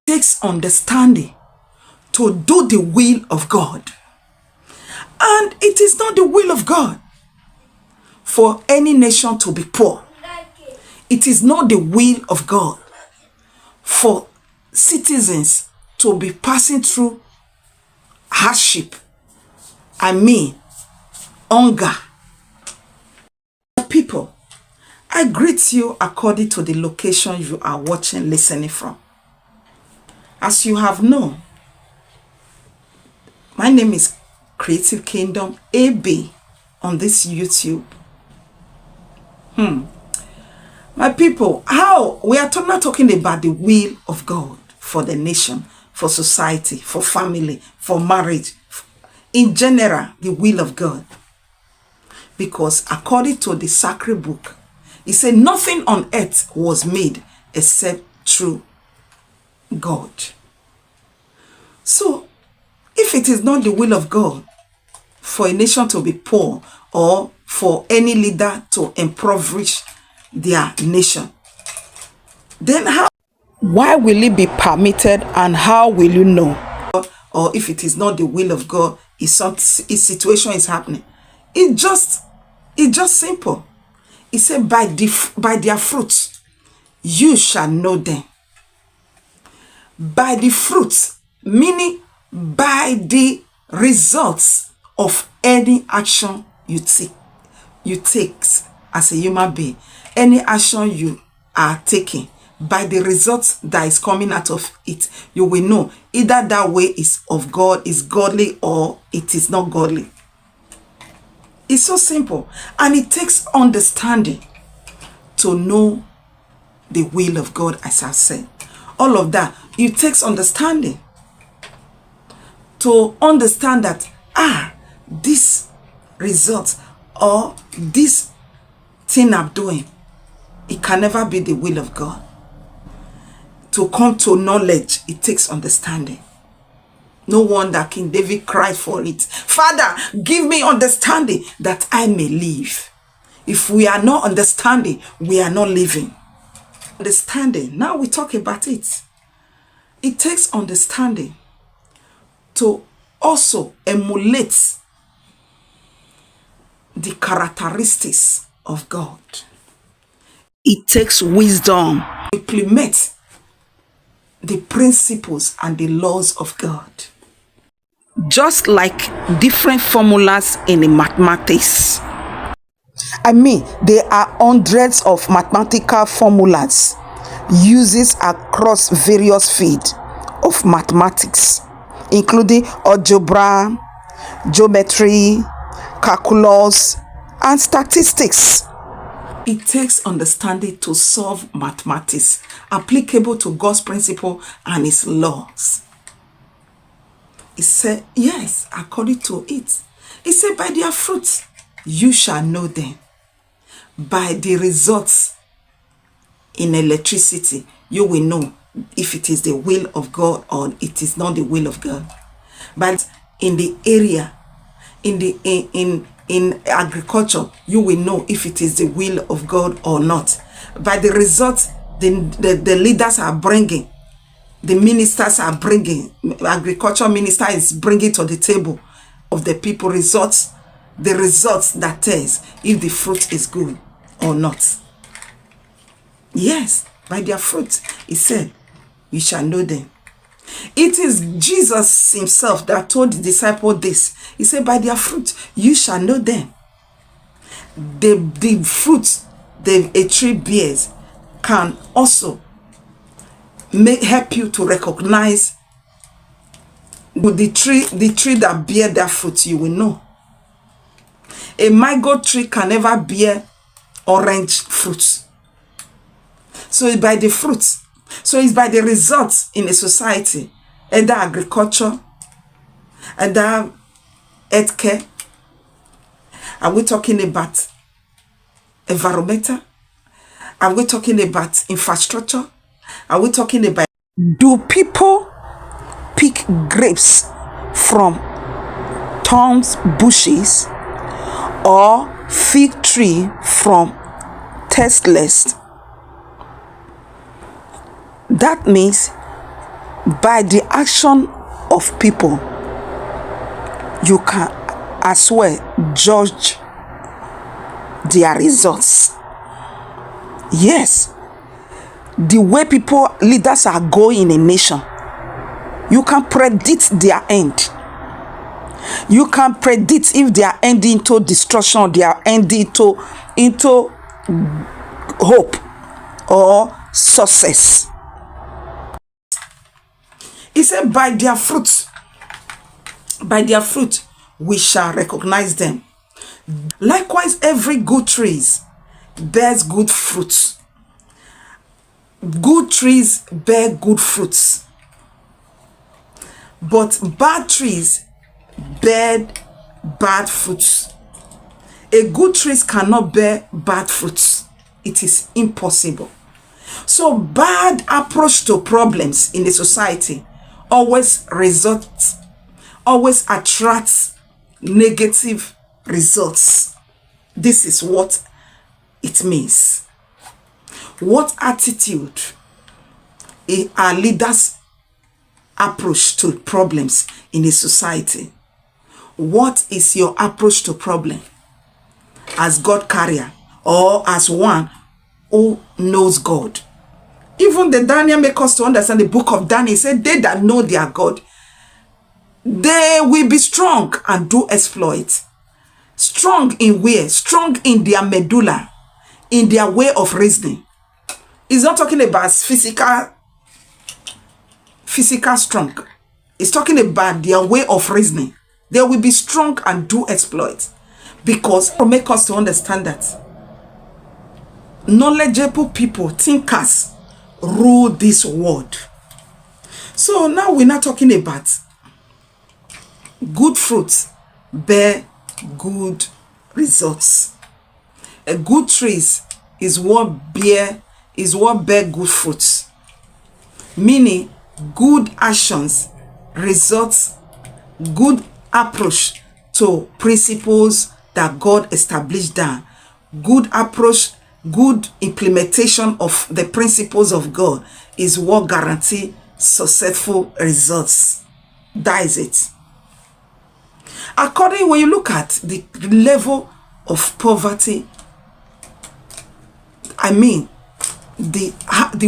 takes understanding to do the will of God. And it is not the will of God for any nation to be poor. It is not the will of God for citizens to be passing through hardship. Hunger. People, I greet you according to the location you are watching, listening from. As you have known, my name is Creative Kingdom AB on this YouTube. My people, how we are not talking about the will of God for the nation, for society, for family, for marriage, in general, the will of God. Because according to the sacred book, it said nothing on earth was made except through God. So, if it is not the will of God for a nation to be poor or for any leader to impoverish their nation, then why will it be permitted, and how will you know? Or if it is not the will of God, a situation is happening. It's just simple. It said, by their fruits you shall know them. By the fruits, meaning by the results of any action you take as a human being. Any action you are taking, by the results that is coming out of it, you will know either that way is of God, is godly, or it is not godly. It's so simple, and it takes understanding to know the will of God, as I said. All of that, it takes understanding to understand that this result or this thing I'm doing, it can never be the will of God. To come to knowledge, it takes understanding. No wonder King David cried for it. Father, give me understanding that I may live. If we are not understanding, we are not living. Understanding, now we talk about it. It takes understanding to also emulate the characteristics of God. It takes wisdom to implement the principles and the laws of God. Just like different formulas in the mathematics. There are hundreds of mathematical formulas uses across various fields of mathematics, including algebra, geometry, calculus, and statistics. It takes understanding to solve mathematics applicable to God's principle and his laws. It said, yes, according to it. It said, by their fruits you shall know them. By the results in electricity, you will know if it is the will of God or it is not the will of God. But in the area, in agriculture, you will know if it is the will of God or not. By the results the leaders are bringing, the ministers are bringing, agriculture minister is bringing to the table of the people, the results that tells if the fruit is good or not. Yes, by their fruit, he said, you shall know them. It is Jesus himself that told the disciples this. He said, by their fruit, you shall know them. The fruit a tree bears can also help you to recognize the tree that bear that fruit. You will know. A mango tree can never bear orange fruit. So it's by the fruits. So it's by the results in a society, either agriculture, either healthcare. Are we talking about environmental? Are we talking about infrastructure? Are we talking about... Do people pick grapes from thorns bushes or fig tree from tasteless? That means by the action of people, you can as well judge their results. Yes, the way people, leaders are going in a nation, you can predict their end. You can predict if they are ending into destruction, they are ending into hope or success. He said, by their fruit we shall recognize them. Likewise, every good tree bears good fruits. Good trees bear good fruits, but bad trees bear bad fruits. A good tree cannot bear bad fruits. It is impossible. So bad approach to problems in the society always attracts negative results. This is what it means. What attitude are leaders' approach to problems in a society? What is your approach to problem as God carrier or as one who knows God? Even the Daniel make us to understand the book of Daniel. He said, they that know their God, they will be strong and do exploit. Strong in where? Strong in their medulla, in their way of reasoning. He's not talking about physical strong. He's talking about their way of reasoning. They will be strong and do exploit. Because to make us to understand that knowledgeable people, thinkers, rule this world. So now we're not talking about good fruits bear good results. A good trees is what bear good fruits. Meaning good actions results, good approach to principles that God established down. Good approach, good implementation of the principles of God is what guarantee successful results. That is it. According, when you look at the level of poverty, I mean, the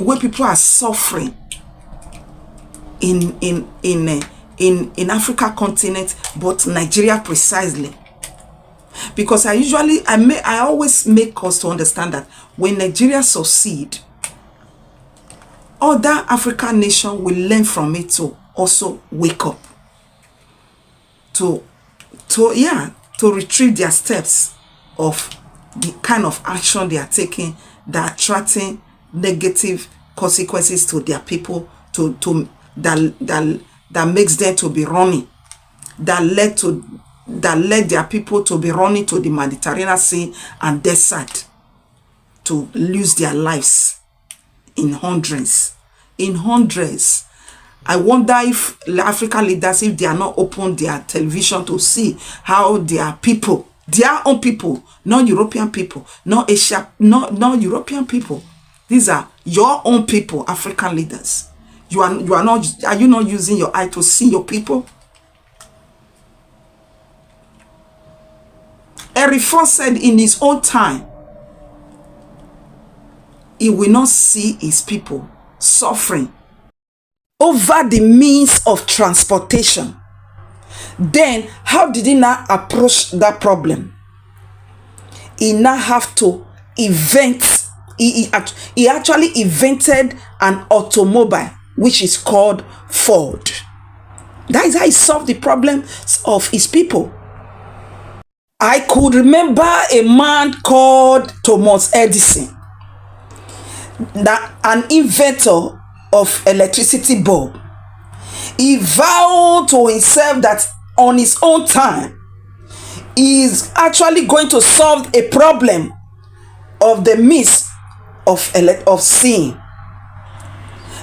way people are suffering in Africa continent, but Nigeria precisely. Because I always make us to understand that when Nigeria succeed, other African nations will learn from it to also wake up, to retrieve their steps of the kind of action they are taking that are attracting negative consequences to their people, that makes them to be running, that led their people to be running to the Mediterranean Sea and desert, to lose their lives in hundreds. I wonder if African leaders, if they are not open their television to see how their people, their own people, not European people, not Asia, not European people. These are your own people, African leaders. Are you not using your eye to see your people? Erifon said in his own time, he will not see his people suffering over the means of transportation. Then, how did he now approach that problem? He now have to invent, he actually invented an automobile, which is called Ford. That is how he solved the problem of his people. I could remember a man called Thomas Edison, an inventor of electricity bulb. He vowed to himself that on his own time, he is actually going to solve a problem of the means of seeing.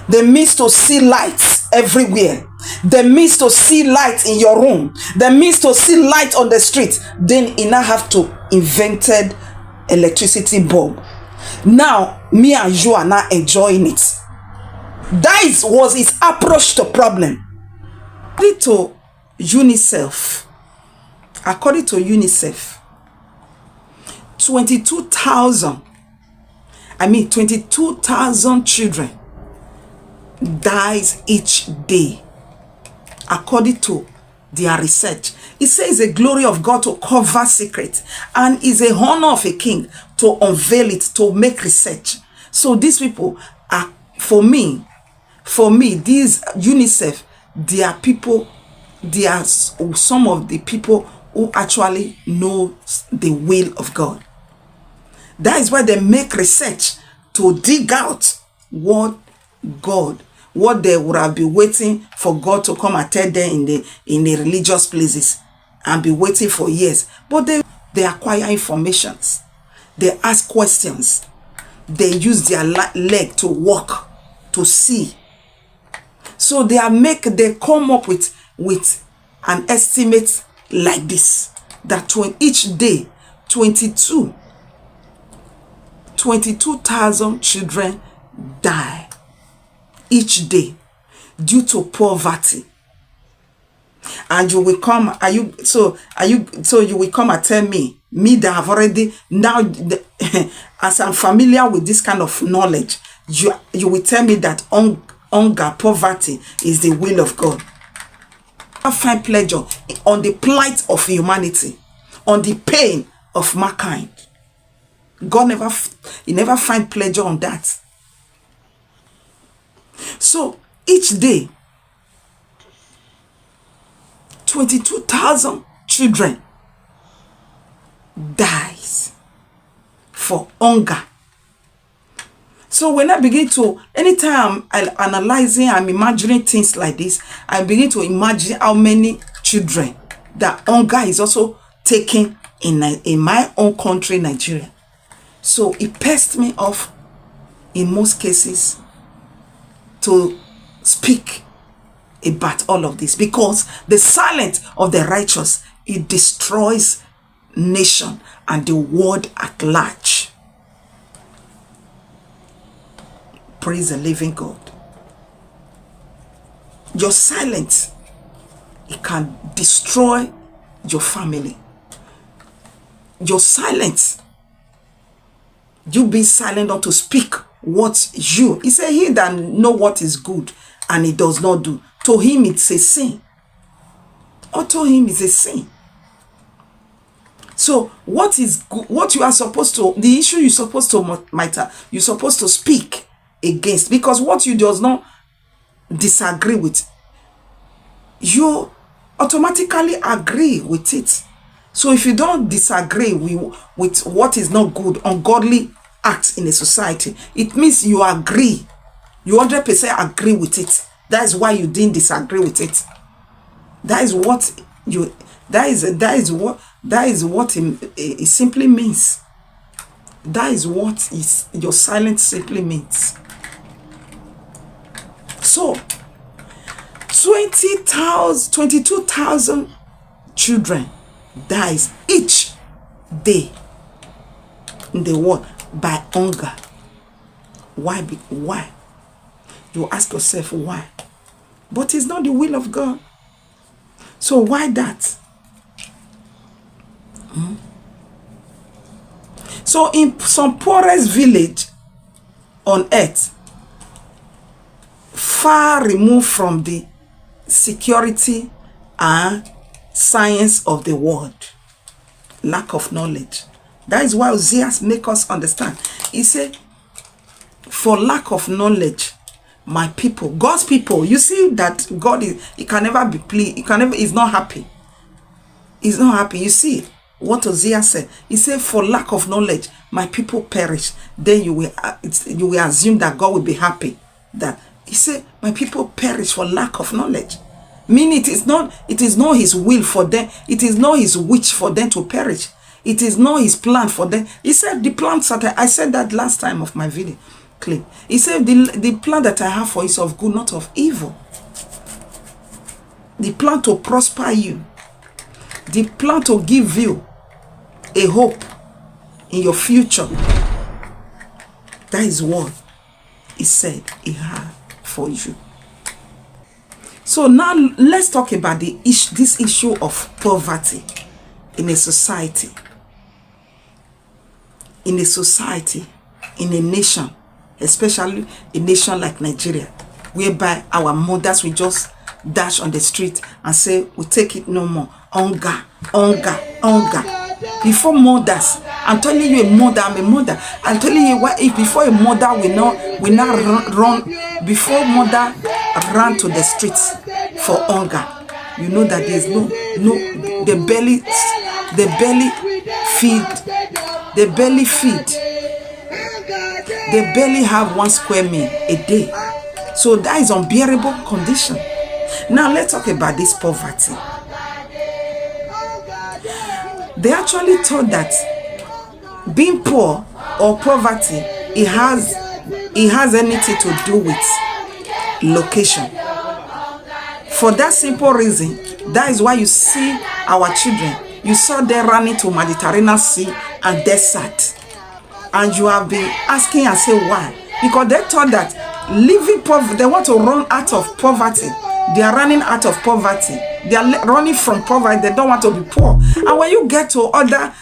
The means to see lights everywhere. The means to see light in your room. The means to see light on the street. Then he now have to invented electricity bulb. Now, me and you are now enjoying it. That was his approach to problem. According to UNICEF, 22,000 children dies each day, according to their research. It says the glory of God to cover secret, and is a honor of a king to unveil it, to make research. So these people are, for me, these UNICEF, they are people, they are some of the people who actually know the will of God. That is why they make research to dig out what they would have been waiting for God to come and tell them in the religious places, and be waiting for years. But they acquire informations, they ask questions, they use their leg to walk, to see. So they come up with an estimate like this, that each day 22,000 children die each day due to poverty. And you will come, you will come and tell me that have already, now as I'm familiar with this kind of knowledge, you will tell me that hunger, poverty is the will of God. I find pleasure on the plight of humanity, on the pain of mankind. God never find pleasure on that. So each day, 22,000 children dies for hunger. So when I begin to, anytime I'm analyzing, I'm imagining things like this, I begin to imagine how many children that hunger is also taking in my own country, Nigeria. So it pissed me off in most cases to speak about all of this, because the silence of the righteous, it destroys nation and the world at large. Praise the living God. Your silence, it can destroy your family. Your silence, you be silent not to speak what he said, he that know what is good and he does not do, to him it's a sin. Or to him is a sin. So what is good, what you are supposed to, the issue you're supposed to you're supposed to speak against, because what you does not disagree with, you automatically agree with it. So if you don't disagree with what is not good, ungodly acts in a society, it means you agree. You 100% agree with it. That is why you didn't disagree with it. That is what it simply means. That is what your silence simply means. So 22,000 children dies each day in the world by hunger. Why? Why? You ask yourself why. But it's not the will of God. So why that? So in some poorest village on earth, far removed from the security and science of the world, lack of knowledge. That is why Hosea make us understand. He said, for lack of knowledge, my people, God's people, you see that God he can never be pleased, he's not happy. He's not happy. You see what Hosea said. He said, for lack of knowledge, my people perish. Then you will assume that God will be happy. That he said, my people perish for lack of knowledge. Meaning it is not his will for them. It is not his wish for them to perish. It is not his plan for them. He said, the plans that I said that last time of my video clip. He said, the plan that I have for you is of good, not of evil. The plan to prosper you. The plan to give you a hope in your future. That is what he said he had for you. So now let's talk about this issue of poverty in a society. In a society, in a nation, especially a nation like Nigeria, whereby our mothers will just dash on the street and say, we take it no more. Hunger, hunger, hunger. Before mothers, I'm telling you, a mother, I'm a mother. I'm telling you what, if before a mother will not run, before mother ran to the streets for hunger, you know that there's no, the belly feed, they barely have 1 square meal a day. So that is unbearable condition. Now let's talk about this poverty. They actually thought that being poor or poverty, it has anything to do with location. For that simple reason, that is why you see our children, you saw them running to Mediterranean Sea and desert. And you have been asking and say why? Because they thought that living poverty, they want to run out of poverty. They are running out of poverty. They are running from poverty. They don't want to be poor. And when you get to other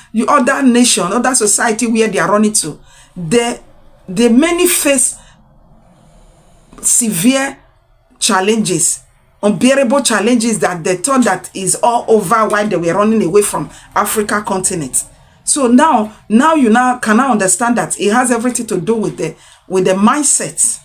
nation, other society where they are running to, they many face severe challenges, unbearable challenges that they thought that is all over while they were running away from Africa continent. So now you can now understand that it has everything to do with the mindset.